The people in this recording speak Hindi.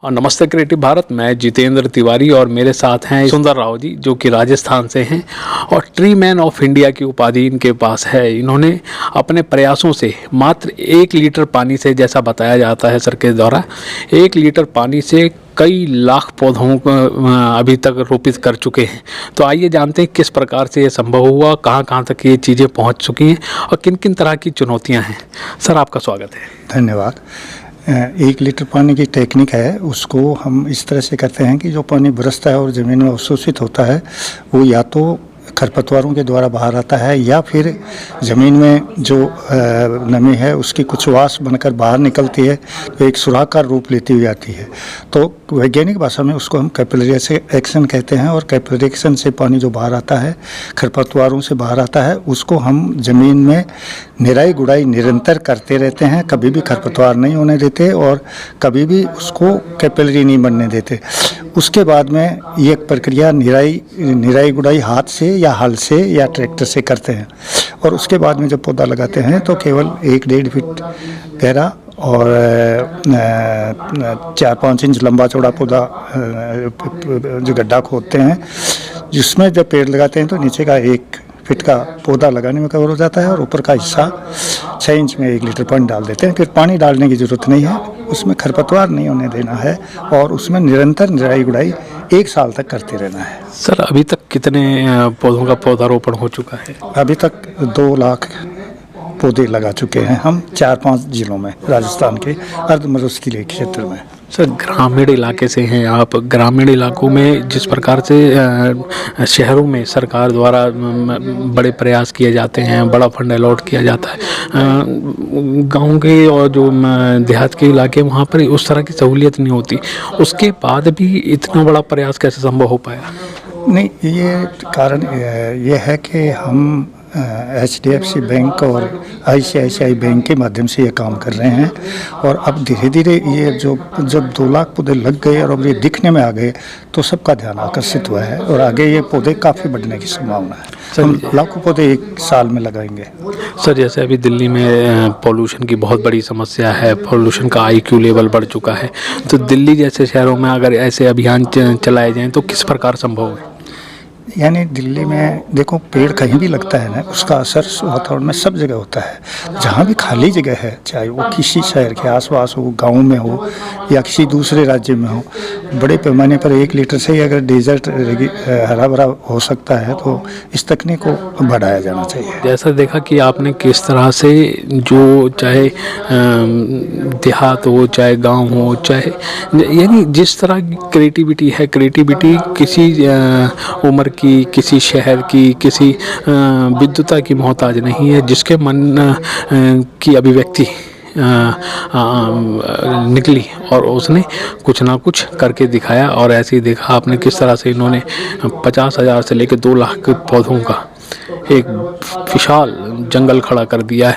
और नमस्ते क्रिएटिव भारत। मैं जितेंद्र तिवारी और मेरे साथ हैं सुंदर राव जी, जो कि राजस्थान से हैं और ट्री मैन ऑफ इंडिया की उपाधि इनके पास है। इन्होंने अपने प्रयासों से मात्र 1 लीटर पानी से, जैसा बताया जाता है सर के द्वारा, 1 लीटर पानी से कई लाख पौधों को अभी तक रोपित कर चुके हैं। तो आइए जानते हैं किस प्रकार से ये संभव हुआ, कहाँ कहाँ तक ये चीज़ें पहुँच चुकी हैं और किन किन तरह की चुनौतियाँ हैं। सर, आपका स्वागत है। धन्यवाद। 1 लीटर पानी की टेक्निक है, उसको हम इस तरह से करते हैं कि जो पानी बरसता है और ज़मीन में अवशोषित होता है वो या तो खरपतवारों के द्वारा बाहर आता है या फिर ज़मीन में जो नमी है उसकी कुछ वाष्प बनकर बाहर निकलती है, तो एक सुराख का रूप लेती हुई आती है। तो वैज्ञानिक भाषा में उसको हम कैपिलरी एक्शन कहते हैं। और कैपिलरी एक्शन से पानी जो बाहर आता है, खरपतवारों से बाहर आता है, उसको हम ज़मीन में निराई गुड़ाई निरंतर करते रहते हैं। कभी भी खरपतवार नहीं होने देते और कभी भी उसको कैपिलरी नहीं बनने देते। उसके बाद में ये प्रक्रिया निराई गुड़ाई हाथ से या हल से या ट्रैक्टर से करते हैं। और उसके बाद में जब पौधा लगाते हैं तो केवल 1-1.5 फीट गहरा और 4-5 इंच लंबा चौड़ा पौधा जो गड्ढा खोदते हैं, जिसमें जब पेड़ लगाते हैं तो नीचे का 1 फीट का पौधा लगाने में कवर हो जाता है और ऊपर का हिस्सा 6 इंच में 1 लीटर पानी डाल देते हैं। फिर पानी डालने की ज़रूरत नहीं है, उसमें खरपतवार नहीं होने देना है और उसमें निरंतर निराई गुड़ाई 1 साल तक करते रहना है। सर, अभी तक कितने पौधों का पौधारोपण हो चुका है? अभी तक 2 लाख पौधे लगा चुके हैं हम 4-5 जिलों में, राजस्थान के अर्धमरुस्थलीय क्षेत्र में। सर, ग्रामीण इलाके से हैं आप। ग्रामीण इलाकों में जिस प्रकार से शहरों में सरकार द्वारा बड़े प्रयास किए जाते हैं, बड़ा फंड अलॉट किया जाता है, गांव के और जो देहात के इलाके वहाँ पर उस तरह की सहूलियत नहीं होती। उसके बाद भी इतना बड़ा प्रयास कैसे संभव हो पाया? नहीं, ये कारण ये है कि हम HDFC बैंक और ICICI बैंक के माध्यम से ये काम कर रहे हैं। और अब धीरे धीरे ये जब 2 लाख पौधे लग गए और अब ये दिखने में आ गए तो सबका ध्यान आकर्षित हुआ है और आगे ये पौधे काफ़ी बढ़ने की संभावना है। हम लाखों पौधे 1 साल में लगाएंगे। सर, जैसे अभी दिल्ली में पॉल्यूशन की बहुत बड़ी समस्या है, पॉल्यूशन का IQ लेवल बढ़ चुका है, तो दिल्ली जैसे शहरों में अगर ऐसे अभियान चलाए जाएँ तो किस प्रकार संभव है? यानी दिल्ली में देखो, पेड़ कहीं भी लगता है ना, उसका असर वातावरण में सब जगह होता है। जहाँ भी खाली जगह है, चाहे वो किसी शहर के आसपास हो, गांव में हो या किसी दूसरे राज्य में हो, बड़े पैमाने पर 1 लीटर से अगर डेजर्ट हरा भरा हो सकता है तो इस तकनीक को बढ़ाया जाना चाहिए। जैसा देखा कि आपने किस तरह से, जो चाहे देहात हो चाहे गांव हो, चाहे यानी जिस तरह की क्रिएटिविटी है, क्रिएटिविटी किसी उम्र की, किसी शहर की, किसी विद्वता की मोहताज नहीं है। जिसके मन की अभिव्यक्ति निकली और उसने कुछ ना कुछ करके दिखाया। और ऐसे ही देखा आपने किस तरह से इन्होंने 50,000 से लेकर 2 लाख पौधों का एक विशाल जंगल खड़ा कर दिया है।